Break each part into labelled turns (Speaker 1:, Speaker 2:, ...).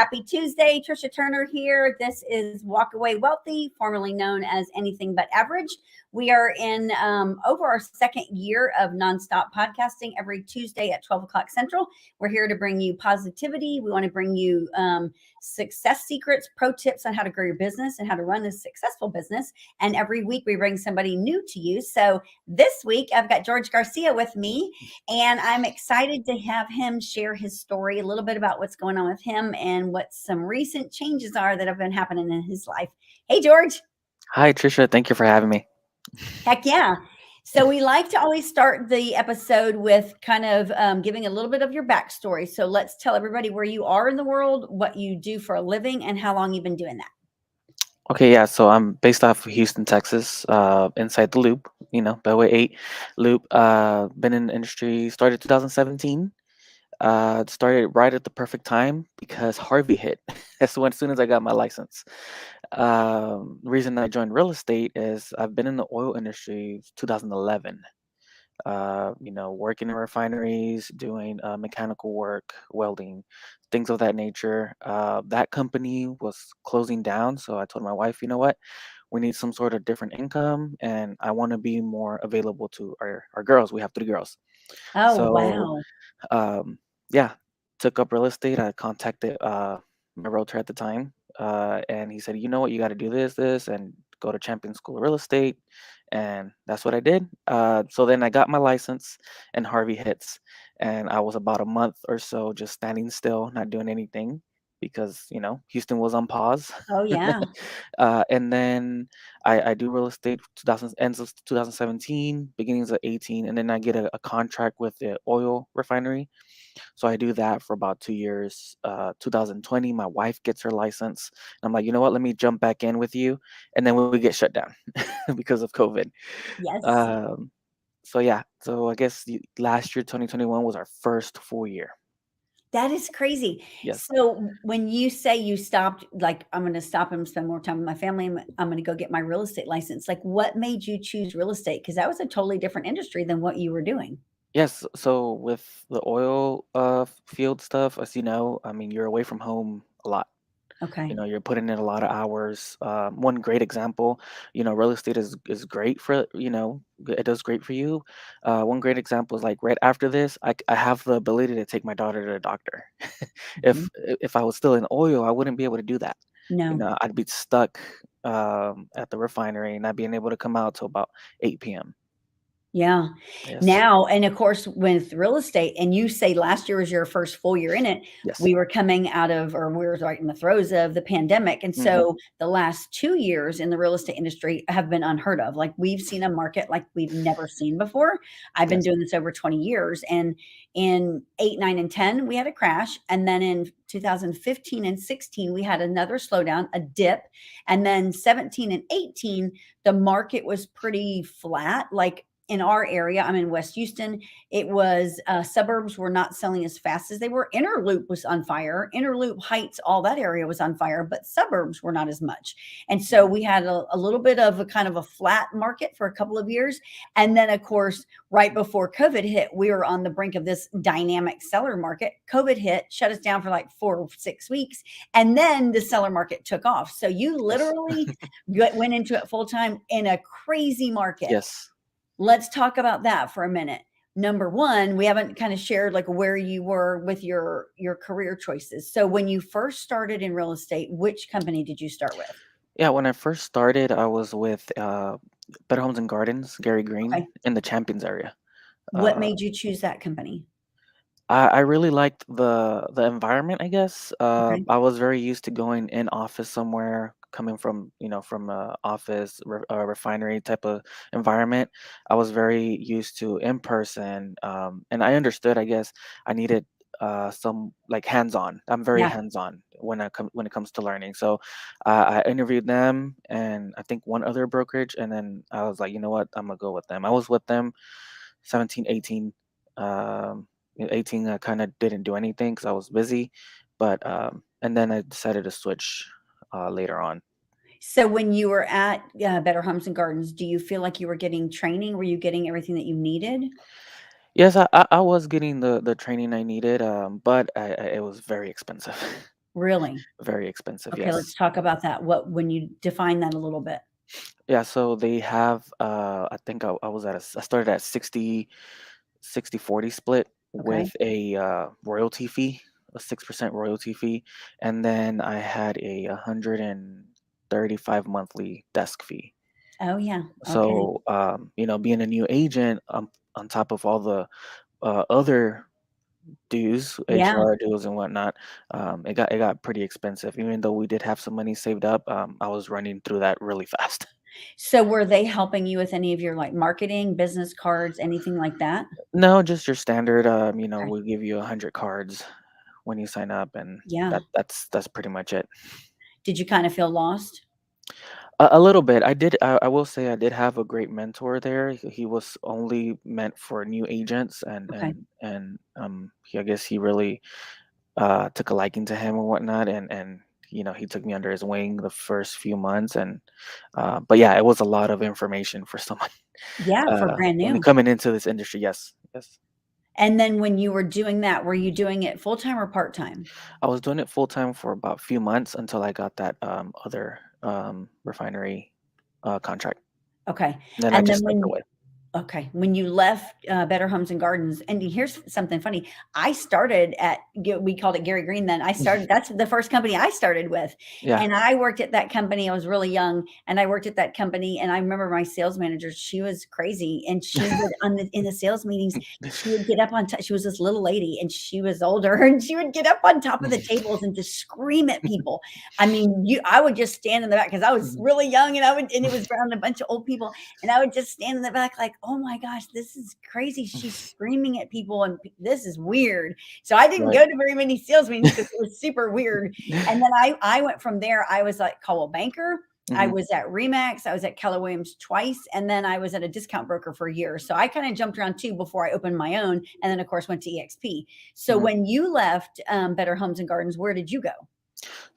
Speaker 1: Happy Tuesday. Trisha Turner here. This is Walk Away Wealthy, formerly known as Anything But Average. We are in over our second year of nonstop podcasting every Tuesday at 12 o'clock Central. We're here to bring you positivity. We want to bring you success secrets, pro tips on how to grow your business and how to run a successful business. And every week we bring somebody new to you. So this week I've got George Garcia with me, and I'm excited to have him share his story, a little bit about what's going on with him and what some recent changes are that have been happening in his life. Hey, George.
Speaker 2: Hi, Trisha. Thank you for having me.
Speaker 1: Heck yeah. So we like to always start the episode with kind of giving a little bit of your backstory. So let's tell everybody where you are in the world, what you do for a living, and how long you've been doing that.
Speaker 2: Okay, yeah. So I'm based off of Houston, Texas, inside the Loop, Beltway 8 Loop. Been in the industry, started 2017. Started right at the perfect time because Harvey hit. That's when, as soon as I got my license. Reason I joined real estate is I've been in the oil industry since 2011. Working in refineries, doing mechanical work, welding, things of that nature. That company was closing down, so I told my wife, you know what, we need some sort of different income, and I want to be more available to our girls. We have three girls.
Speaker 1: Oh,
Speaker 2: So,
Speaker 1: wow.
Speaker 2: um, yeah, took up real estate. I contacted my realtor at the time, and he said, you know what, you got to do this, and go to Champion School of Real Estate. And that's what I did. So then I got my license, and Harvey hits. And I was about a month or so just standing still, not doing anything because, Houston was on pause.
Speaker 1: Oh, yeah.
Speaker 2: And then I do real estate 2000, ends of 2017, beginnings of 18, and then I get a contract with the oil refinery. So I do that for about 2 years. 2020, my wife gets her license. And I'm like, you know what? Let me jump back in with you. And then we get shut down because of COVID.
Speaker 1: Yes.
Speaker 2: Um, so yeah, so I guess last year, 2021, was our first full year.
Speaker 1: That is crazy.
Speaker 2: Yes.
Speaker 1: So when you say you stopped, like, I'm going to stop and spend more time with my family, I'm going to go get my real estate license. Like, what made you choose real estate? Because that was a totally different industry than what you were doing.
Speaker 2: Yes. So with the oil field stuff, as you know, I mean, you're away from home a lot.
Speaker 1: Okay.
Speaker 2: You're putting in a lot of hours. One great example, real estate is great for, it does great for you. One great example is like right after this, I have the ability to take my daughter to the doctor.
Speaker 1: Mhm.
Speaker 2: If I was still in oil, I wouldn't be able to do that.
Speaker 1: No.
Speaker 2: I'd be stuck at the refinery and not being able to come out till about 8 p.m.
Speaker 1: Yeah.
Speaker 2: Yes.
Speaker 1: Now, and of course, with real estate, and you say last year was your first full year in it,
Speaker 2: Yes.
Speaker 1: we were coming out of, or we were right in the throes of the pandemic. And
Speaker 2: Hmm.
Speaker 1: so the last 2 years in the real estate industry have been unheard of. Like, we've seen a market like we've never seen before. I've been
Speaker 2: Yes.
Speaker 1: doing this over 20 years. And in 8, 9, and 10, we had a crash. And then in 2015 and 16, we had another slowdown, a dip. And then 17 and 18, the market was pretty flat. Like, in our area, I'm in West Houston. It was suburbs were not selling as fast as they were. Interloop was on fire. Interloop Heights, all that area was on fire, but suburbs were not as much. And so we had a little bit of a kind of a flat market for a couple of years. And then, of course, right before COVID hit, we were on the brink of this dynamic seller market. COVID hit, shut us down for like 4 or 6 weeks. And then the seller market took off. So you
Speaker 2: Yes.
Speaker 1: literally went into it full time in a crazy market.
Speaker 2: Yes.
Speaker 1: Let's talk about that for a minute. Number one, we haven't kind of shared like where you were with your career choices. So when you first started in real estate, which company did you start with?
Speaker 2: Yeah, when I first started, I was with Better Homes and Gardens, Gary Green,
Speaker 1: Okay.
Speaker 2: in the Champions area.
Speaker 1: What
Speaker 2: Uh,
Speaker 1: made you choose that company?
Speaker 2: I really liked the environment, I guess.
Speaker 1: Okay.
Speaker 2: I was very used to going in office somewhere, coming from, from a office, refinery type of environment. I was very used to in person, and I understood, I guess, I needed some like hands-on. I'm very
Speaker 1: Yeah.
Speaker 2: hands-on when it comes to learning. So I interviewed them and I think one other brokerage, and then I was like, you know what, I'm gonna go with them. I was with them 17, 18. Um, 18, I kind of didn't do anything because I was busy, but and then I decided to switch later on.
Speaker 1: So when you were at Better Homes and Gardens, do you feel like you were getting training? Were you getting everything that you needed?
Speaker 2: Yes, I was getting the training I needed, but it was very expensive.
Speaker 1: Really?
Speaker 2: Very expensive,
Speaker 1: Okay, let's
Speaker 2: yes.
Speaker 1: talk about that. When you define that a little bit.
Speaker 2: Yeah, so they have, I think I was I started at 60/40 split
Speaker 1: Okay.
Speaker 2: with a royalty fee, a 6% royalty fee, and then I had a 135 monthly desk fee.
Speaker 1: Oh, yeah. Okay.
Speaker 2: So, being a new agent, on top of all the other dues,
Speaker 1: Yeah.
Speaker 2: HR dues and whatnot, it got pretty expensive. Even though we did have some money saved up, I was running through that really fast.
Speaker 1: So were they helping you with any of your, like, marketing, business cards, anything like that?
Speaker 2: No, just your standard.
Speaker 1: Okay.
Speaker 2: We give you 100 cards when you sign up, and
Speaker 1: Yeah.
Speaker 2: that's pretty much it.
Speaker 1: Did you kinda feel lost?
Speaker 2: A little bit. I did. I will say I did have a great mentor there. He was only meant for new agents,
Speaker 1: Okay.
Speaker 2: I guess he really took a liking to him and whatnot, and he took me under his wing the first few months, and but yeah, it was a lot of information for someone
Speaker 1: Yeah, for brand
Speaker 2: when you're
Speaker 1: new.
Speaker 2: coming into this industry. Yes, yes.
Speaker 1: And then when you were doing that, were you doing it full-time or part-time?
Speaker 2: I was doing it full time for about a few months until I got that other refinery contract.
Speaker 1: Okay.
Speaker 2: Then I
Speaker 1: And
Speaker 2: just
Speaker 1: then
Speaker 2: stepped away.
Speaker 1: okay, when you left, Better Homes and Gardens, and here's something funny. I started at we called it Gary Green then. I started that's the first company I started with,
Speaker 2: Yeah.
Speaker 1: and I worked at that company. I was really young, and I worked at that company, and I remember my sales manager, she was crazy, and she would in the sales meetings, she would get up on top. She was this little lady, and she was older, and she would get up on top of the tables and just scream at people. I mean, you I would just stand in the back because I was really young, and it was around a bunch of old people, and I would just stand in the back like, "Oh my gosh, this is crazy. She's screaming at people and this is weird." So I didn't
Speaker 2: Right.
Speaker 1: go to very many sales meetings because it was super weird. And then I went from there. I was at Coldwell Banker. I
Speaker 2: Hmm.
Speaker 1: was at Remax. I was at Keller Williams twice. And then I was at a discount broker for a year. So I kind of jumped around too before I opened my own. And then, of course, went to EXP. So
Speaker 2: Hmm.
Speaker 1: when you left Better Homes and Gardens, where did you go?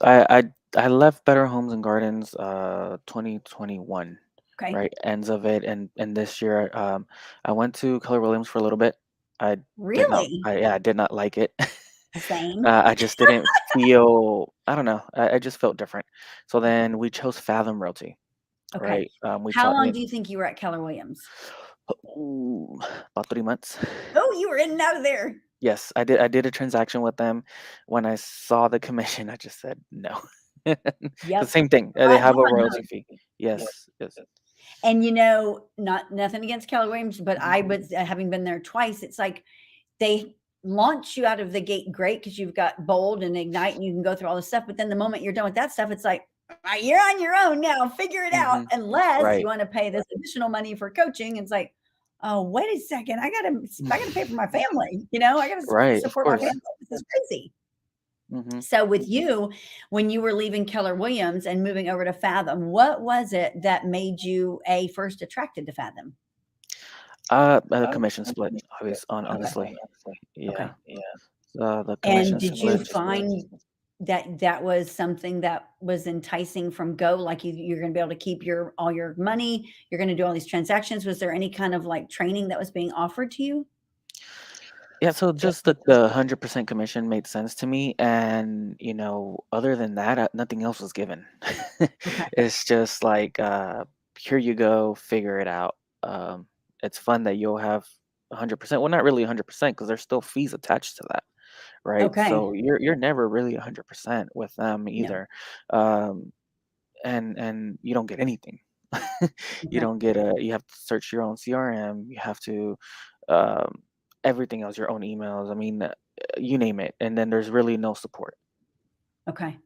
Speaker 2: I left Better Homes and Gardens 2021,
Speaker 1: Okay.
Speaker 2: right? Ends of it, and this year I went to Keller Williams for a little bit. I did not.
Speaker 1: Really?
Speaker 2: I did not like it.
Speaker 1: Same.
Speaker 2: I just didn't feel. I don't know. I just felt different. So then we chose Fathom Realty,
Speaker 1: Okay.
Speaker 2: right? We
Speaker 1: How
Speaker 2: taught
Speaker 1: long
Speaker 2: me.
Speaker 1: do you think you were at Keller Williams?
Speaker 2: Ooh, about 3 months.
Speaker 1: Oh, you were in and out of there.
Speaker 2: Yes, I did a transaction with them. When I saw the commission, I just said no. The
Speaker 1: Yep.
Speaker 2: same thing. They
Speaker 1: Hot
Speaker 2: have a
Speaker 1: gone,
Speaker 2: royalty
Speaker 1: huh?
Speaker 2: fee. Yes, yes.
Speaker 1: And, you know, not nothing against Keller Williams, but
Speaker 2: Mhm.
Speaker 1: I was having been there twice, it's like they launch you out of the gate great because 'cause you've got Bold and Ignite and you can go through all this stuff, but then the moment you're done with that stuff, it's like, You're on your own now, figure it out,"
Speaker 2: Mhm.
Speaker 1: unless you
Speaker 2: Right,
Speaker 1: wanna pay this additional money for coaching. It's like, "Oh, wait a second, I gotta pay for my family, you know, I gotta
Speaker 2: right, of
Speaker 1: support my
Speaker 2: course.
Speaker 1: family. This is crazy."
Speaker 2: Mhm.
Speaker 1: So with you, when you were leaving Keller Williams and moving over to Fathom, what was it that made you A, first attracted to Fathom?
Speaker 2: A commission split,
Speaker 1: Okay,
Speaker 2: honestly.
Speaker 1: okay.
Speaker 2: Yeah. The
Speaker 1: And
Speaker 2: commission
Speaker 1: did you
Speaker 2: split.
Speaker 1: find that that was something that was enticing from go? Like you're gonna be able to keep your all your money, you're gonna do all these transactions. Was there any kind of like training that was being offered to you?
Speaker 2: Yeah, so just the 100% commission made sense to me, and other than that, nothing else was given.
Speaker 1: Okay.
Speaker 2: It's just like, here you go, figure it out. It's fun that you'll have 100%. Well, not really 100% because there's still fees attached to that, right?
Speaker 1: Okay.
Speaker 2: So you're never really 100% with them
Speaker 1: No.
Speaker 2: either, um, and you don't get anything. You
Speaker 1: Okay.
Speaker 2: don't get a. You have to search your own CRM. You have to um, everything else, your own emails. I mean, you name it, and then there's really no support.
Speaker 1: Okay.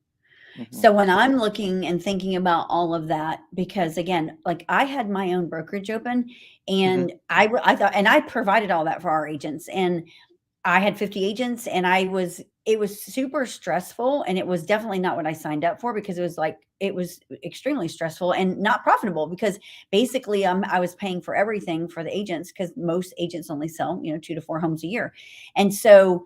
Speaker 2: Hmm.
Speaker 1: So when I'm looking and thinking about all of that, because again, like I had my own brokerage open
Speaker 2: Hmm.
Speaker 1: and I thought, and I provided all that for our agents and I had 50 agents and it was super stressful and it was definitely not what I signed up for because it was like, it was extremely stressful and not profitable because basically I was paying for everything for the agents because most agents only sell, 2 to 4 homes a year. And so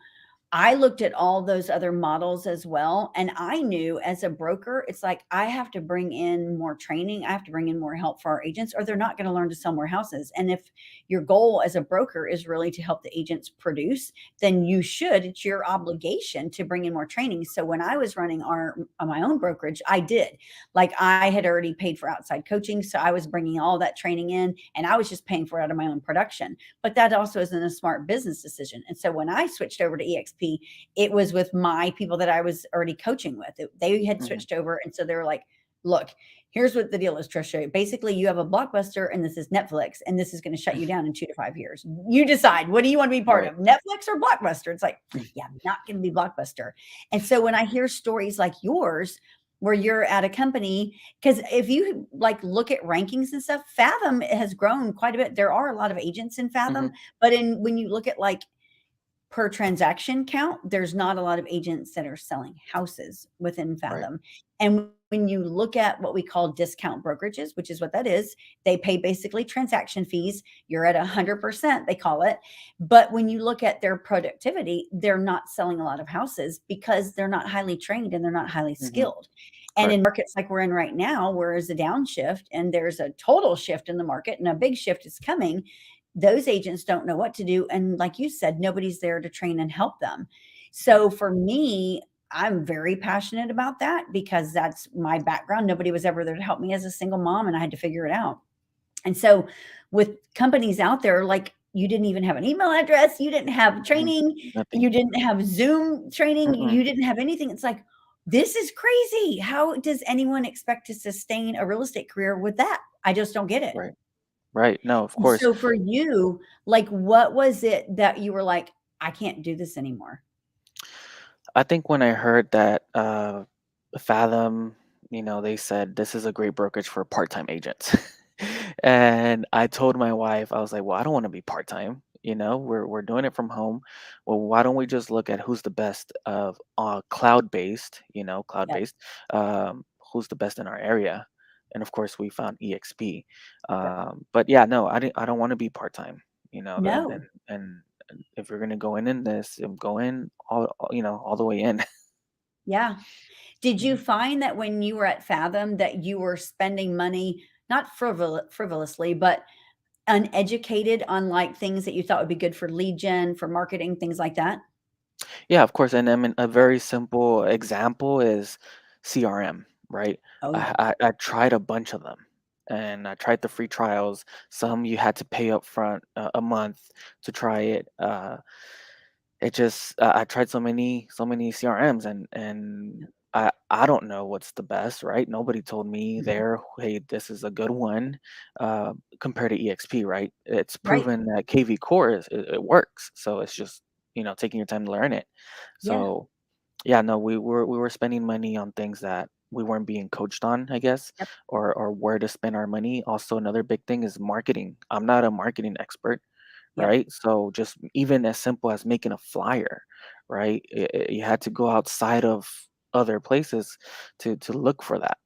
Speaker 1: I looked at all those other models as well. And I knew as a broker, it's like I have to bring in more training. I have to bring in more help for our agents, or they're not going to learn to sell more houses. And if your goal as a broker is really to help the agents produce, then you should, it's your obligation to bring in more training. So when I was running my own brokerage, I did. Like I had already paid for outside coaching. So I was bringing all that training in and I was just paying for it out of my own production. But that also isn't a smart business decision. And so when I switched over to EXP, it was with my people that I was already coaching with. They had
Speaker 2: Mhm.
Speaker 1: switched over. And so they were like, look, here's what the deal is, Trisha. Basically, you have a Blockbuster and this is Netflix, and this is going to shut you down in 2 to 5 years. You decide, what do you want to be part
Speaker 2: Right.
Speaker 1: of, Netflix or Blockbuster? It's like, yeah, I'm not going to be Blockbuster. And so when I hear stories like yours, where you're at a company, because if you like look at rankings and stuff, Fathom has grown quite a bit. There are a lot of agents in Fathom,
Speaker 2: Mhm.
Speaker 1: but when you look at like per transaction count, there's not a lot of agents that are selling houses within
Speaker 2: Right.
Speaker 1: Fathom. And when you look at what we call discount brokerages, which is what that is, they pay basically transaction fees. You're at 100%, they call it. But when you look at their productivity, they're not selling a lot of houses because they're not highly trained and they're not highly
Speaker 2: Mhm.
Speaker 1: skilled. And in
Speaker 2: Correct.
Speaker 1: markets like we're in right now, where there's a downshift and there's a total shift in the market and a big shift is coming, those agents don't know what to do. And like you said, nobody's there to train and help them. So for me, I'm very passionate about that because that's my background. Nobody was ever there to help me as a single mom, and I had to figure it out. And so with companies out there, like you didn't even have an email address, you didn't have
Speaker 2: Mhm.
Speaker 1: training,
Speaker 2: Nothing.
Speaker 1: you didn't have Zoom training,
Speaker 2: Mm-mm.
Speaker 1: you didn't have anything. It's like, this is crazy. How does anyone expect to sustain a real estate career with that? I just don't get it.
Speaker 2: Right. Right. No, of
Speaker 1: And
Speaker 2: course.
Speaker 1: so for you, like, what was it that you were like, I can't do this anymore?
Speaker 2: I think when I heard that Fathom, they said this is a great brokerage for part-time agents. And I told my wife, I was like, well, I don't want to be part-time. We're doing it from home. Well, why don't we just look at who's the best of cloud-based,
Speaker 1: Yep.
Speaker 2: who's the best in our area. And of course, we found EXP.
Speaker 1: Yep.
Speaker 2: But yeah, no, I don't want to be part-time, and
Speaker 1: No.
Speaker 2: and and and if you're gonna go in this, go in all the way in.
Speaker 1: Yeah. Did you
Speaker 2: Mhm.
Speaker 1: find that when you were at Fathom that you were spending money, not frivolously, but uneducated on like things that you thought would be good for lead gen, for marketing, things like that?
Speaker 2: Yeah, of course. And I mean, a very simple example is CRM, right?
Speaker 1: Oh yeah.
Speaker 2: I tried a bunch of them, and I tried the free trials. Some you had to pay up front a month to try it. It just I tried so many CRMs, and I don't know what's the best, right? Nobody told me
Speaker 1: Mhm.
Speaker 2: there, hey, this is a good one, compared to EXP, right? It's
Speaker 1: Right.
Speaker 2: proven that KV Core it works, so it's just taking your time to learn it.
Speaker 1: Yeah.
Speaker 2: So yeah, no, we were spending money on things that we weren't being coached on, I guess,
Speaker 1: Yep.
Speaker 2: or where to spend our money. Also, another big thing is marketing. I'm not a marketing expert,
Speaker 1: Yep.
Speaker 2: right? So just even as simple as making a flyer, right? You had to go outside of other places to look for that.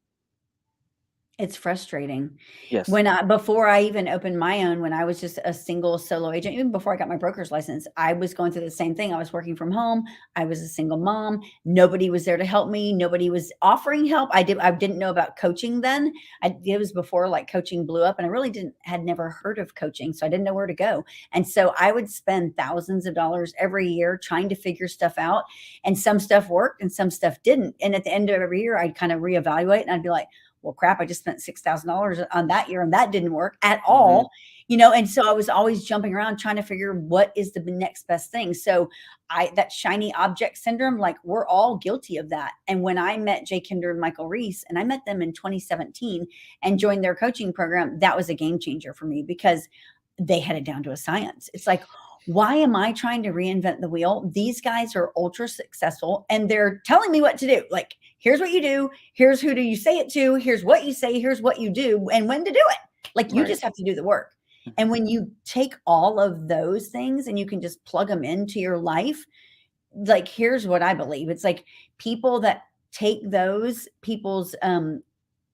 Speaker 1: It's frustrating.
Speaker 2: Yes.
Speaker 1: Before I even opened my own, when I was just a single solo agent, even before I got my broker's license, I was going through the same thing. I was working from home. I was a single mom. Nobody was there to help me. Nobody was offering help. I didn't know about coaching then. It was before like coaching blew up and I really had never heard of coaching. So I didn't know where to go. And so I would spend thousands of dollars every year trying to figure stuff out. And some stuff worked and some stuff didn't. And at the end of every year, I'd kind of reevaluate and I'd be like, well, crap, I just spent $6,000 on that year and that didn't work at
Speaker 2: Hmm.
Speaker 1: all. And so I was always jumping around trying to figure what is the next best thing. So that shiny object syndrome, like we're all guilty of that. And when I met Jay Kinder and Michael Reese, and I met them in 2017 and joined their coaching program, that was a game changer for me because they had it down to a science. It's like, why am I trying to reinvent the wheel? These guys are ultra successful and they're telling me what to do. Like, here's what you do. Here's who do you say it to. Here's what you say. Here's what you do and when to do it. Like, you
Speaker 2: Right.
Speaker 1: just have to do the work.
Speaker 2: Mhm.
Speaker 1: And when you take all of those things and you can just plug them into your life, like, here's what I believe. It's like people that take those people's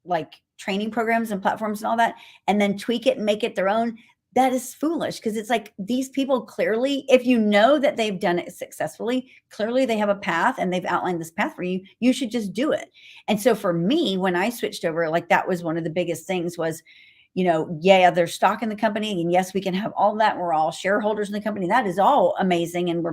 Speaker 1: like training programs and platforms and all that, and then tweak it and make it their own. that is foolish because it's like these people clearly, if you know that they've done it successfully, clearly they have a path and they've outlined this path for you. You should just do it. And so for me, when I switched over, like that was one of the biggest things was, yeah, there's stock in the company, and yes, we can have all that. We're all shareholders in the company. That is all amazing, and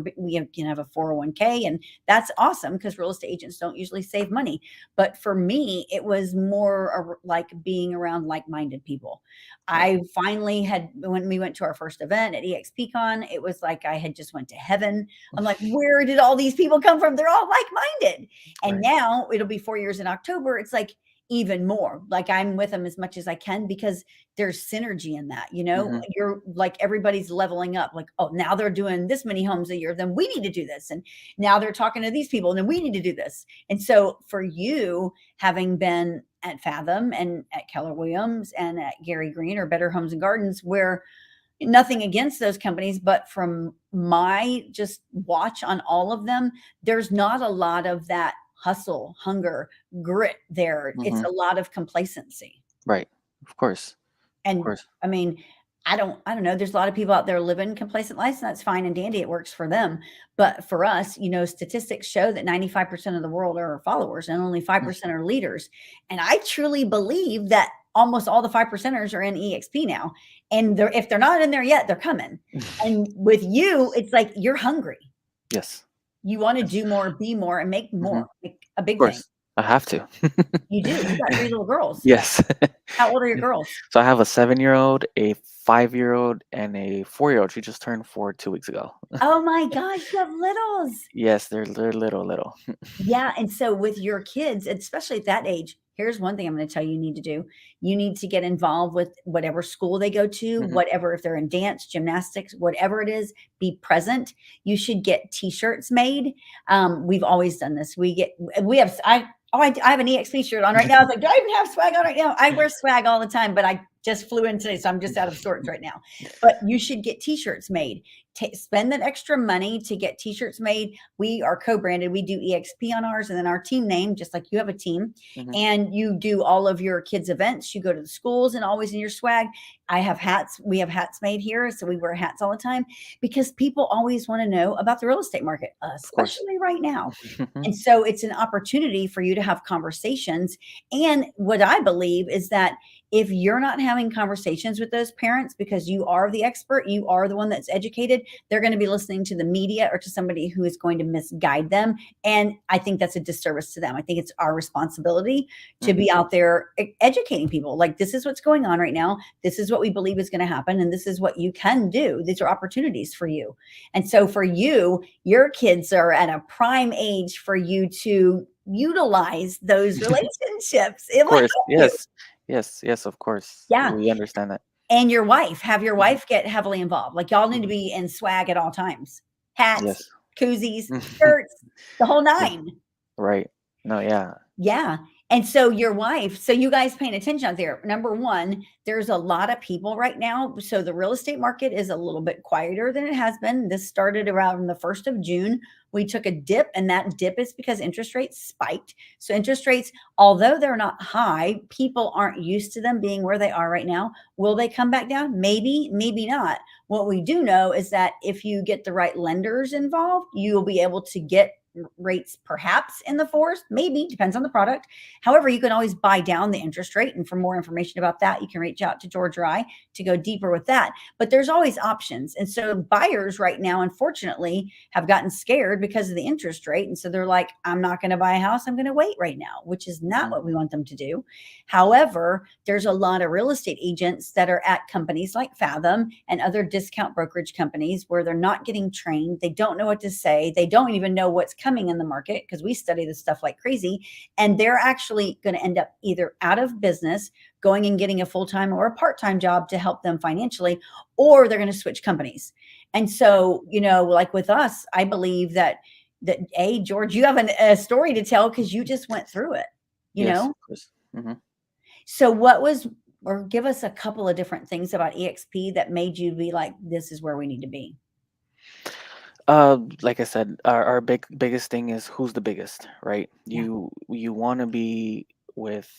Speaker 1: can have a 401k, and that's awesome because real estate agents don't usually save money. But for me, it was more like being around like-minded people.
Speaker 2: Right.
Speaker 1: I finally had when we went to our first event at EXPCon, it was like I had just went to heaven. I'm like, where did all these people come from? They're all like-minded. And
Speaker 2: Right.
Speaker 1: now it'll be 4 years in October. It's like even more like I'm with them as much as I can because there's synergy in that,
Speaker 2: Hmm.
Speaker 1: you're like everybody's leveling up. Like, oh, now they're doing this many homes a year, then we need to do this. And now they're talking to these people, and then we need to do this. And so for you, having been at Fathom and at Keller Williams and at Gary Green or Better Homes and Gardens, where nothing against those companies, but from my just watch on all of them, there's not a lot of that hustle, hunger, grit there. It's
Speaker 2: Hmm.
Speaker 1: a lot of complacency.
Speaker 2: Right. Of course. Of
Speaker 1: And
Speaker 2: course.
Speaker 1: I mean, I don't know. There's a lot of people out there living complacent lives, and that's fine and dandy. It works for them. But for us, statistics show that 95% of the world are followers and only 5% are leaders. And I truly believe that almost all the 5%ers are in EXP now. And if they're not in there yet, they're coming. And with you, it's like you're hungry.
Speaker 2: Yes.
Speaker 1: You want to
Speaker 2: Yes.
Speaker 1: do more, be more, and make
Speaker 2: Hmm.
Speaker 1: more, make a
Speaker 2: Of
Speaker 1: big thing.
Speaker 2: course. I have to.
Speaker 1: You do. You got three little girls.
Speaker 2: Yes.
Speaker 1: How old are your
Speaker 2: Yeah.
Speaker 1: girls?
Speaker 2: So I have a 7-year-old, a 5-year-old, and a 4-year-old. She just turned 4 2 weeks ago.
Speaker 1: Oh my gosh, you have littles.
Speaker 2: Yes, they're little, little.
Speaker 1: Yeah, and so with your kids, especially at that age, here's one thing I'm gonna tell you need to do. You need to get involved with whatever school they go to,
Speaker 2: Hmm.
Speaker 1: whatever if they're in dance, gymnastics, whatever it is, be present. You should get T-shirts made. We've always done this. We have I have an EXP shirt on right now. I was like, do I even have swag on right now? I wear swag all the time, but I just flew in today, so I'm just out of sorts right now. But you should get T-shirts made. Spend that extra money to get T-shirts made. We are co-branded. We do EXP on ours, and then our team name, just like you have a team,
Speaker 2: Hmm.
Speaker 1: and you do all of your kids' events. You go to the schools and always in your swag. I have hats. We have hats made here, so we wear hats all the time because people always want to know about the real estate market,
Speaker 2: Of course.
Speaker 1: especially right now.
Speaker 2: Hmm.
Speaker 1: And so it's an opportunity for you to have conversations. And what I believe is that if you're not having conversations with those parents because you are the expert, you are the one that's educated, they're going to be listening to the media or to somebody who is going to misguide them. And I think that's a disservice to them. I think it's our responsibility to
Speaker 2: Hmm.
Speaker 1: be out there educating people. Like, this is what's going on right now. This is what we believe is going to happen. And this is what you can do. These are opportunities for you. And so for you, your kids are at a prime age for you to utilize those relationships. It
Speaker 2: Of
Speaker 1: will
Speaker 2: course.
Speaker 1: help you.
Speaker 2: Yes. Yes. Yes. Of course.
Speaker 1: Yeah.
Speaker 2: We understand that.
Speaker 1: And have your
Speaker 2: Hmm.
Speaker 1: wife get heavily involved. Like, y'all need to
Speaker 2: Hmm.
Speaker 1: be in swag at all times. Hats,
Speaker 2: Yes.
Speaker 1: koozies, shirts, the whole
Speaker 2: Yeah.
Speaker 1: nine.
Speaker 2: Right. No. Yeah.
Speaker 1: Yeah. And so your wife, so you guys paying attention out there. Number one, there's a lot of people right now. So the real estate market is a little bit quieter than it has been. This started around the 1st of June. We took a dip, and that dip is because interest rates spiked. So interest rates, although they're not high, people aren't used to them being where they are right now. Will they come back down? Maybe, maybe not. What we do know is that if you get the right lenders involved, you'll be able to get rates perhaps in the fours, maybe depends on the product. However, you can always buy down the interest rate. And for more information about that, you can reach out to George or I to go deeper with that. But there's always options. And so buyers right now, unfortunately, have gotten scared because of the interest rate. And so they're like, I'm not going to buy a house. I'm going to wait right now, which is not
Speaker 2: Mhm.
Speaker 1: what we want them to do. However, there's a lot of real estate agents that are at companies like Fathom and other discount brokerage companies where they're not getting trained. They don't know what to say. They don't even know what's coming in the market because we study this stuff like crazy. And they're actually going to end up either out of business, going and getting a full-time or a part-time job to help them financially, or they're going to switch companies. And so, like with us, I believe that George, you have a story to tell because you just went through it, you
Speaker 2: Yes.
Speaker 1: know?
Speaker 2: Of course. Hmm.
Speaker 1: So what was, or give us a couple of different things about EXP that made you be like, this is where we need to be.
Speaker 2: Like I said, our biggest thing is who's the biggest, right?
Speaker 1: Yeah.
Speaker 2: You want to be with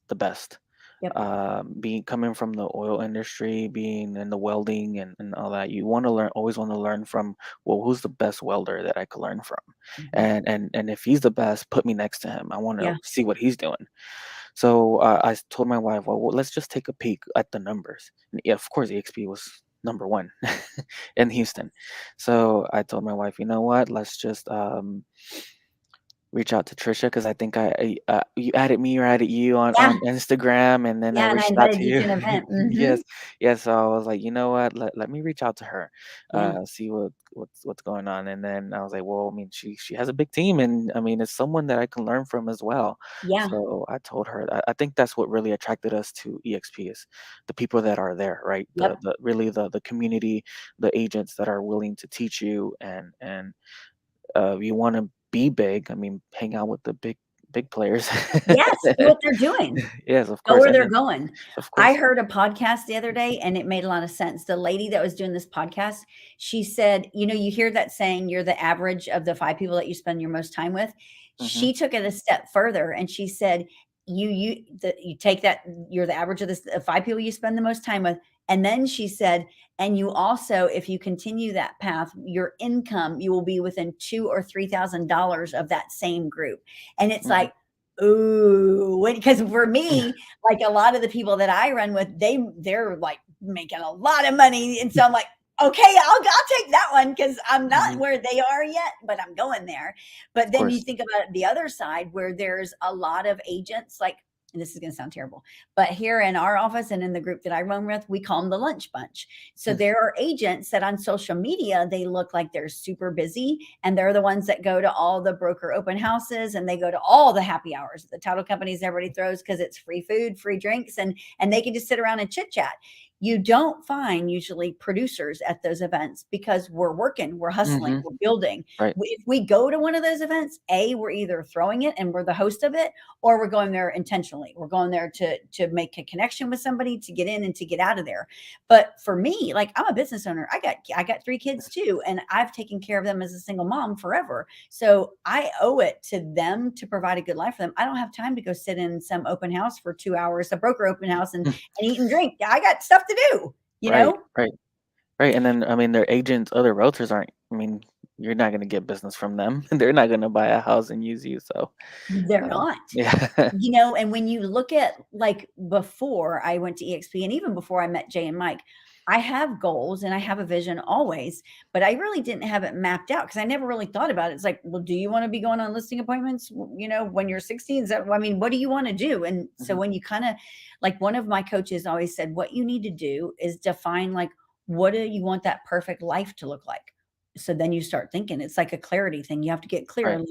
Speaker 2: the best.
Speaker 1: Yep.
Speaker 2: Being coming from the oil industry, being in the welding and all that, you want to learn, always want to learn from, well, who's the best welder that I could learn from,
Speaker 1: Mhm.
Speaker 2: and if he's the best, put me next to him. I want to
Speaker 1: Yeah.
Speaker 2: see what he's doing. So told my wife, well, let's just take a peek at the numbers. And yeah, of course, EXP was number one in Houston. So I told my wife, you know what? Let's just reach out to Trisha because I think you added me or added you
Speaker 1: Yeah.
Speaker 2: on Instagram, and then I
Speaker 1: Yeah. And I
Speaker 2: reached out
Speaker 1: invited
Speaker 2: to
Speaker 1: you
Speaker 2: you.
Speaker 1: to an event. Hmm.
Speaker 2: Yes, yes. So I was like, you know what? Let me reach out to her,
Speaker 1: Yeah.
Speaker 2: see what's going on. And then I was like, well, I mean, she has a big team, and I mean, it's someone that I can learn from as well.
Speaker 1: Yeah.
Speaker 2: So I told her. I think that's what really attracted us to EXP is the people that are there, right?
Speaker 1: Yep.
Speaker 2: The really the community, the agents that are willing to teach you, and you want to be big. I mean, hang out with the big players.
Speaker 1: Yes. See what they're doing.
Speaker 2: Yes, of
Speaker 1: Go
Speaker 2: course,
Speaker 1: where
Speaker 2: and
Speaker 1: they're
Speaker 2: then
Speaker 1: going.
Speaker 2: of
Speaker 1: I
Speaker 2: course.
Speaker 1: heard a podcast the other day and it made a lot of sense. The lady that was doing this podcast, she said, you hear that saying, you're the average of the 5 people that you spend your most time with.
Speaker 2: Hmm.
Speaker 1: She took it a step further and she said, you take that, you're the average of the 5 people you spend the most time with. And then she said, and you also, if you continue that path, your income, you will be within $2,000 or $3,000 of that same group. And it's
Speaker 2: Hmm.
Speaker 1: like, ooh, because for me, like a lot of the people that I run with, they're like making a lot of money. And so I'm like, okay, I'll take that one because I'm not
Speaker 2: Hmm.
Speaker 1: where they are yet, but I'm going there. But
Speaker 2: Of
Speaker 1: then you
Speaker 2: course.
Speaker 1: think about the other side where there's a lot of agents like, and this is going to sound terrible, but here in our office and in the group that I run with, we call them the lunch bunch. So
Speaker 2: Mm.
Speaker 1: there are agents that on social media, they look like they're super busy and they're the ones that go to all the broker open houses and they go to all the happy hours the title companies everybody throws because it's free food, free drinks, and they can just sit around and chit chat. You don't find usually producers at those events because we're working, we're hustling,
Speaker 2: Mhm.
Speaker 1: we're building.
Speaker 2: Right.
Speaker 1: If we go to one of those events, we're either throwing it and we're the host of it, or we're going there intentionally. We're going there to make a connection with somebody, to get in and to get out of there. But for me, like I'm a business owner. I got 3 kids too, and I've taken care of them as a single mom forever. So I owe it to them to provide a good life for them. I don't have time to go sit in some open house for 2 hours, a broker open house, and
Speaker 2: Mm.
Speaker 1: eat and drink. I got stuff to do, you
Speaker 2: Right,
Speaker 1: know?
Speaker 2: right, right, and then, I mean, their agents, other realtors aren't, I mean, you're not gonna get business from them. They're not gonna buy a house and use you, so,
Speaker 1: They're not.
Speaker 2: yeah.
Speaker 1: And when you look at like before I went to EXP and even before I met Jay and Mike, I have goals and I have a vision always, but I really didn't have it mapped out because I never really thought about it. It's like, well, do you want to be going on listing appointments, when you're 16? Is that, I mean, what do you want to do? And so
Speaker 2: Mhm.
Speaker 1: when you kind of like one of my coaches always said, what you need to do is define like, what do you want that perfect life to look like? So then you start thinking it's like a clarity thing. You have to get clear.
Speaker 2: Right.
Speaker 1: Like,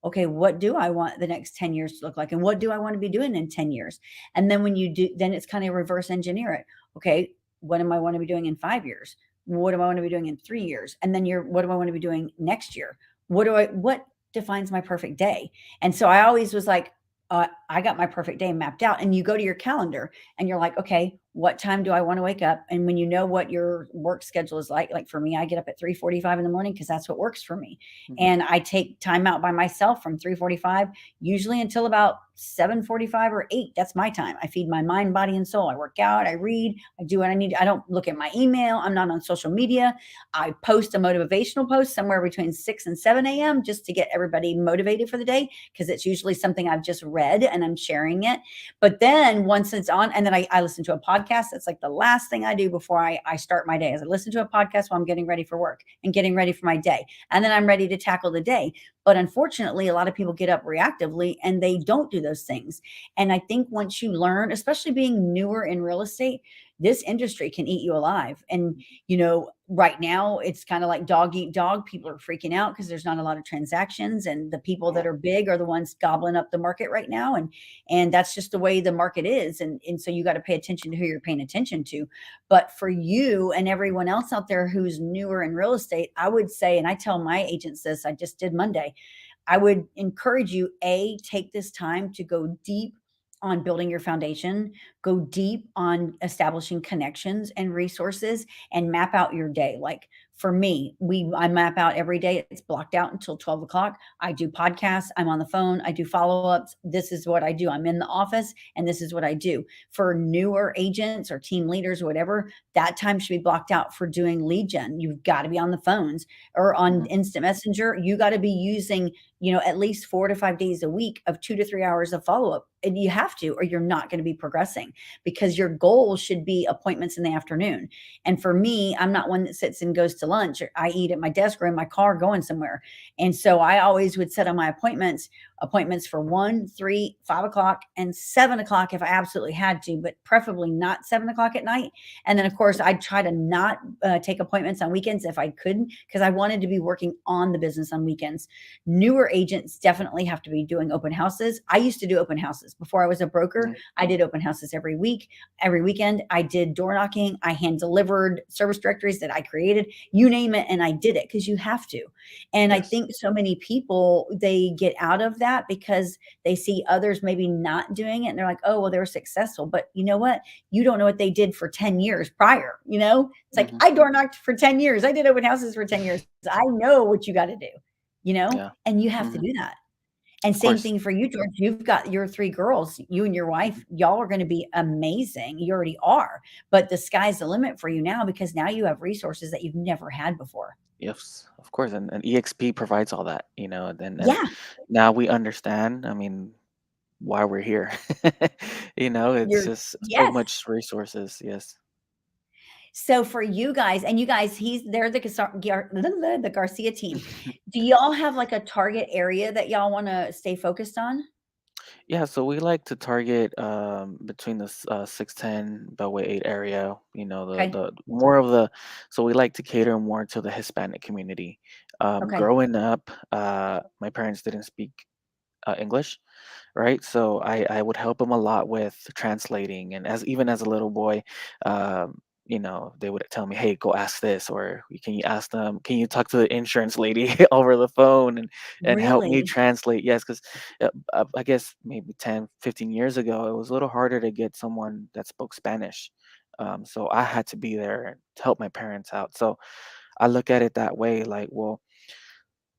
Speaker 1: okay, what do I want the next 10 years to look like? And what do I want to be doing in 10 years? And then when you do, then it's kind of reverse engineer it. Okay, what am I want to be doing in 5 years? What do I want to be doing in 3 years? And then what do I want to be doing next year? What defines my perfect day? And so I always was like, I got my perfect day mapped out. And you go to your calendar and you're like, okay, what time do I want to wake up? And when you know what your work schedule is like for me, I get up at 3:45 in the morning because that's what works for me.
Speaker 2: Mhm.
Speaker 1: And I take time out by myself from 3:45 usually until about 7:45 or 8. That's my time. I feed my mind, body, and soul. I work out, I read, I do what I need. I don't look at my email. I'm not on social media. I post a motivational post somewhere between 6 and 7 a.m. just to get everybody motivated for the day because it's usually something I've just read and I'm sharing it. But then once it's on, and then I listen to a podcast. That's like the last thing I do before I start my day is I listen to a podcast while I'm getting ready for work and getting ready for my day. And then I'm ready to tackle the day. But unfortunately, a lot of people get up reactively and they don't do those things. And I think once you learn, especially being newer in real estate, this industry can eat you alive. And, right now it's kind of like dog eat dog. People are freaking out because there's not a lot of transactions. And the people that are big are the ones gobbling up the market right now. And that's just the way the market is. And so you got to pay attention to who you're paying attention to. But for you and everyone else out there who's newer in real estate, I would say, and I tell my agents this, I just did Monday, I would encourage you, take this time to go deep on building your foundation, go deep on establishing connections and resources and map out your day. Like for me, I map out every day. It's blocked out until 12 o'clock. I do podcasts. I'm on the phone. I do follow-ups. This is what I do. I'm in the office and this is what I do. For newer agents or team leaders or whatever, that time should be blocked out for doing lead gen. You've got to be on the phones or on
Speaker 2: Mhm.
Speaker 1: instant messenger. You got to be using, at least 4 to 5 days a week of 2 to 3 hours of follow-up. And you have to, or you're not going to be progressing, because your goal should be appointments in the afternoon. And for me, I'm not one that sits and goes to lunch. I eat at my desk or in my car going somewhere. And so I always would set on my appointments for 1, 3, 5 o'clock, and 7 o'clock if I absolutely had to, but preferably not 7 o'clock at night. And then, of course, I'd try to not take appointments on weekends if I couldn't, because I wanted to be working on the business on weekends. Newer agents definitely have to be doing open houses. I used to do open houses before I was a broker.
Speaker 2: Mhm.
Speaker 1: I did open houses every week, every weekend. I did door knocking. I hand delivered service directories that I created, you name it. And I did it because you have to. And I
Speaker 2: Yes.
Speaker 1: think so many people, they get out of that because they see others maybe not doing it. And they're like, oh, well, they were successful. But you know what? You don't know what they did for 10 years prior. It's like,
Speaker 2: Mhm.
Speaker 1: I door knocked for 10 years. I did open houses for 10 years. I know what you got to do,
Speaker 2: Yeah.
Speaker 1: and you have to
Speaker 2: Mhm.
Speaker 1: do that. And
Speaker 2: Of
Speaker 1: same
Speaker 2: course.
Speaker 1: thing for you, George. You've got your 3 girls, you and your wife, y'all are gonna be amazing. You already are, but the sky's the limit for you now because now you have resources that you've never had before.
Speaker 2: Yes, of course. And EXP provides all that, and
Speaker 1: Yeah,
Speaker 2: now we understand, I mean, why we're here. It's
Speaker 1: you're
Speaker 2: just so
Speaker 1: yes.
Speaker 2: much resources. Yes.
Speaker 1: So for you guys and you guys, they're the Garcia team. Do y'all have, like, a target area that y'all wanna stay focused on?
Speaker 2: Yeah, so we like to target between the 610 Beltway 8 area,
Speaker 1: Okay,
Speaker 2: the more of the, so we like to cater more to the Hispanic community.
Speaker 1: okay.
Speaker 2: Growing up, my parents didn't speak English, right? So I would help them a lot with translating, and even as a little boy, they would tell me, "Hey, go ask this," or can you talk to the insurance lady over the phone and help me
Speaker 1: Really?
Speaker 2: translate? Yes, because I guess maybe 10, 15 years ago, it was a little harder to get someone that spoke Spanish. So I had to be there to help my parents out. So I look at it that way, like, well,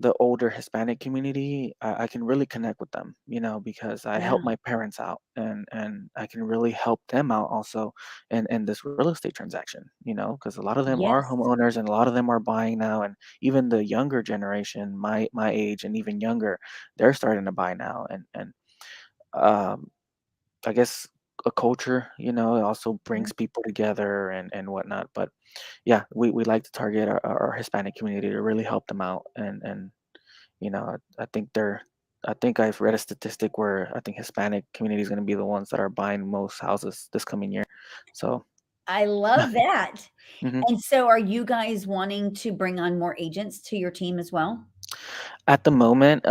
Speaker 2: the older Hispanic community, I can really connect with them, because I
Speaker 1: Yeah.
Speaker 2: help my parents out, and I can really help them out also in this real estate transaction, because a lot of them are
Speaker 1: Yes.
Speaker 2: homeowners and a lot of them are buying now, and even the younger generation, my age and even younger, they're starting to buy now, and um, I guess a culture, it also
Speaker 1: Mhm.
Speaker 2: brings people together and whatnot. But yeah, we like to target our Hispanic community to really help them out, and I think I think I've read a statistic where I think Hispanic community is going to be the ones that are buying most houses this coming year. So,
Speaker 1: I love that.
Speaker 2: mhm.
Speaker 1: And so are you guys wanting to bring on more agents to your team as well?
Speaker 2: At the moment,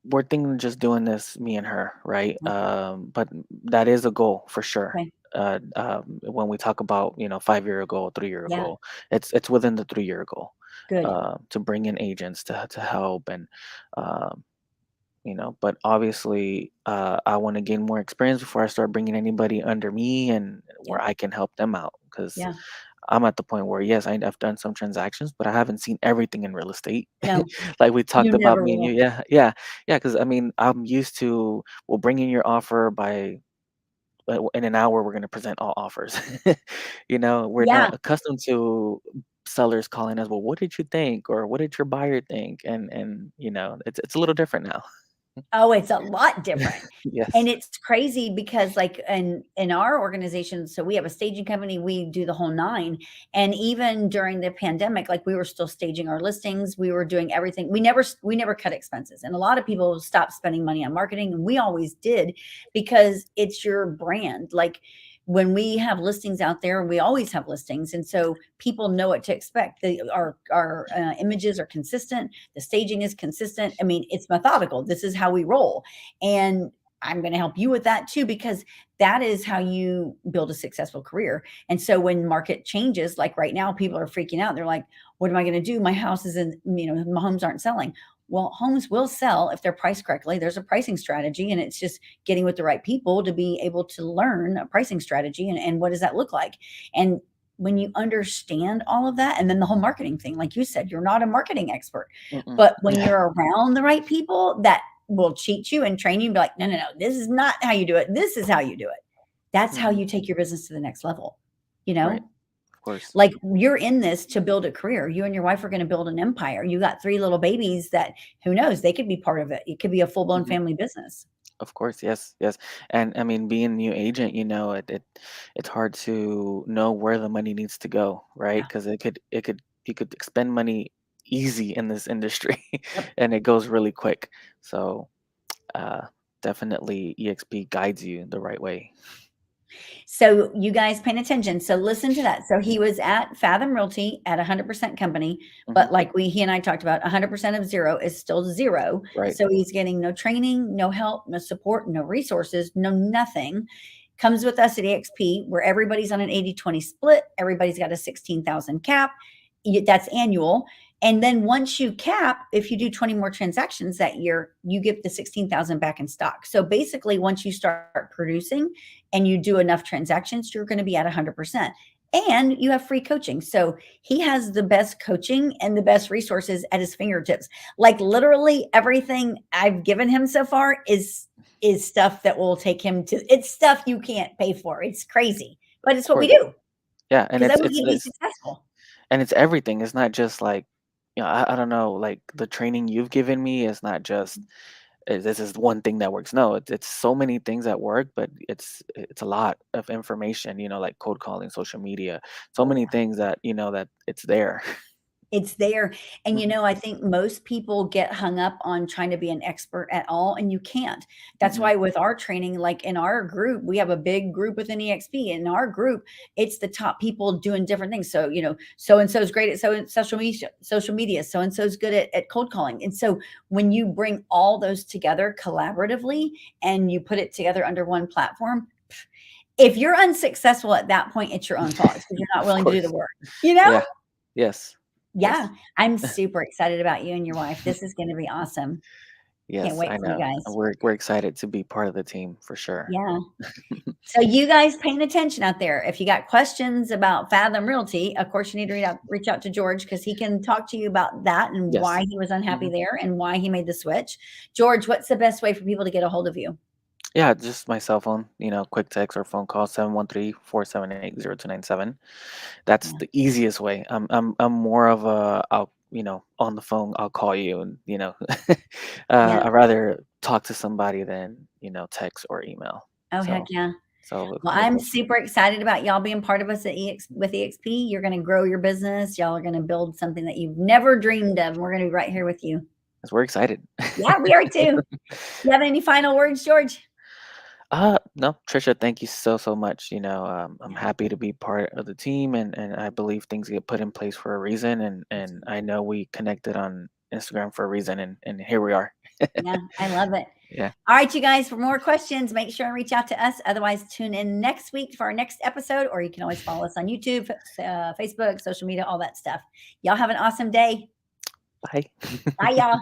Speaker 2: we're thinking of just doing this, me and her, right?
Speaker 1: Mhm.
Speaker 2: But that is a goal for sure.
Speaker 1: Okay,
Speaker 2: When we talk about 5-year goal, 3-year
Speaker 1: yeah,
Speaker 2: goal, it's within the 3-year goal,
Speaker 1: good.
Speaker 2: to bring in agents to help, and um, but obviously, I want to gain more experience before I start bringing anybody under me and
Speaker 1: Yeah,
Speaker 2: where I can help them out, because
Speaker 1: yeah.
Speaker 2: I'm at the point where, yes, I've done some transactions, but I haven't seen everything in real estate.
Speaker 1: No,
Speaker 2: Like we
Speaker 1: you
Speaker 2: talked about,
Speaker 1: never
Speaker 2: me and
Speaker 1: will.
Speaker 2: you. Yeah, yeah, yeah. Because I mean, I'm used to, well, bring in your offer by, in an hour, we're going to present all offers. We're not
Speaker 1: Yeah.
Speaker 2: accustomed to sellers calling us, well, what did you think? Or what did your buyer think? And it's a little different now.
Speaker 1: Oh, it's a lot different. And
Speaker 2: Yes.
Speaker 1: it's crazy because, like, in our organization, so we have a staging company, we do the whole 9, and even during the pandemic, like, we were still staging our listings, we were doing everything. We never cut expenses, and a lot of people stopped spending money on marketing, and we always did because it's your brand. Like, when we have listings out there, we always have listings, and so people know what to expect. Our images are consistent, the staging is consistent. I mean, it's methodical. This is how we roll, and I'm going to help you with that too, because that is how you build a successful career. And so when market changes, like right now, people are freaking out. They're like, what am I going to do? My house isn't, my homes aren't selling. Well, homes will sell if they're priced correctly. There's a pricing strategy, and it's just getting with the right people to be able to learn a pricing strategy and what does that look like. And when you understand all of that, and then the whole marketing thing, like you said, you're not a marketing expert,
Speaker 2: Mm-mm.
Speaker 1: but when you're around the right people that will cheat you and train you and be like, no, no, no, this is not how you do it. This is how you do it. That's how
Speaker 2: Mhm.
Speaker 1: you take your business to the next level,
Speaker 2: Right. Of course.
Speaker 1: like you're in this to build a career. You and your wife are going to build an empire. You got 3 little babies that who knows, they could be part of it. It could be a full-blown
Speaker 2: Mhm.
Speaker 1: family business.
Speaker 2: Of course, yes, yes. And I mean, being a new agent, it's hard to know where the money needs to go, right?
Speaker 1: Yeah.
Speaker 2: Because you could expend money easy in this industry,
Speaker 1: Yep.
Speaker 2: and it goes really quick. So, uh, definitely EXP guides you the right way.
Speaker 1: So you guys paying attention. So listen to that. So he was at Fathom Realty at 100% company,
Speaker 2: Hmm.
Speaker 1: but like he and I talked about, 100% of zero is still zero.
Speaker 2: Right.
Speaker 1: So he's getting no training, no help, no support, no resources, no nothing. Comes with us at EXP where everybody's on an 80-20 split. Everybody's got a 16,000 cap. That's annual. And then once you cap, if you do 20 more transactions that year, you get the 16,000 back in stock. So basically, once you start producing and you do enough transactions, you're going to be at 100%. And you have free coaching. So he has the best coaching and the best resources at his fingertips. Like literally everything I've given him so far is stuff that will take him to, it's stuff you can't pay for. It's crazy, but it's
Speaker 2: Of
Speaker 1: what we
Speaker 2: course.
Speaker 1: do
Speaker 2: Yeah, and
Speaker 1: because then we can be successful.
Speaker 2: it's everything. It's not just like, I don't know, like the training you've given me is not just this is one thing that works. No, it's so many things that work, but it's a lot of information, like cold calling, social media, so
Speaker 1: Oh
Speaker 2: many
Speaker 1: yeah.
Speaker 2: things that that it's there.
Speaker 1: It's there. And,
Speaker 2: Mhm,
Speaker 1: I think most people get hung up on trying to be an expert at all, and you can't. That's
Speaker 2: mhm,
Speaker 1: why with our training, like in our group, we have a big group within EXP. In our group, it's the top people doing different things. So, so and so is great at social media, so and so is good at cold calling. And so when you bring all those together collaboratively and you put it together under one platform, if you're unsuccessful at that point, it's your own fault. It's because you're not
Speaker 2: of
Speaker 1: willing to do the
Speaker 2: course.
Speaker 1: work, you know?
Speaker 2: Yeah. Yes.
Speaker 1: Yeah,
Speaker 2: Yes.
Speaker 1: I'm super excited about you and your wife. This is gonna be awesome. Can't
Speaker 2: Yes,
Speaker 1: wait
Speaker 2: I
Speaker 1: for you
Speaker 2: know.
Speaker 1: guys.
Speaker 2: We're excited to be part of the team for sure.
Speaker 1: Yeah. So you guys paying attention out there. If you got questions about Fathom Realty, of course, you need to reach out to George because he can talk to you about that and
Speaker 2: Yes.
Speaker 1: why he was unhappy
Speaker 2: Mhm.
Speaker 1: there and why he made the switch. George, what's the best way for people to get a hold of you?
Speaker 2: Yeah, just my cell phone, quick text or phone call 713-478-0297. That's
Speaker 1: Yeah,
Speaker 2: the easiest way. I'm more of a I'll, on the phone, I'll call you and,
Speaker 1: yeah.
Speaker 2: I'd rather talk to somebody than, text or email.
Speaker 1: Oh, heck
Speaker 2: So
Speaker 1: yeah.
Speaker 2: so
Speaker 1: Well,
Speaker 2: with
Speaker 1: I'm
Speaker 2: both.
Speaker 1: super excited about y'all being part of us at with EXP. You're gonna grow your business. Y'all are gonna build something that you've never dreamed of. We're gonna be right here with you.
Speaker 2: 'Cause we're excited.
Speaker 1: Yeah, we are too. You have any final words, George?
Speaker 2: No, Trisha, thank you so, so much. I'm
Speaker 1: Yeah,
Speaker 2: happy to be part of the team, and I believe things get put in place for a reason, and I
Speaker 1: absolutely.
Speaker 2: know we connected on Instagram for a reason, and here we are.
Speaker 1: Yeah, I love it.
Speaker 2: Yeah.
Speaker 1: All right, you guys, for more questions, make sure and reach out to us. Otherwise, tune in next week for our next episode, or you can always follow us on YouTube, Facebook, social media, all that stuff. Y'all have an awesome day.
Speaker 2: Bye.
Speaker 1: Bye, y'all.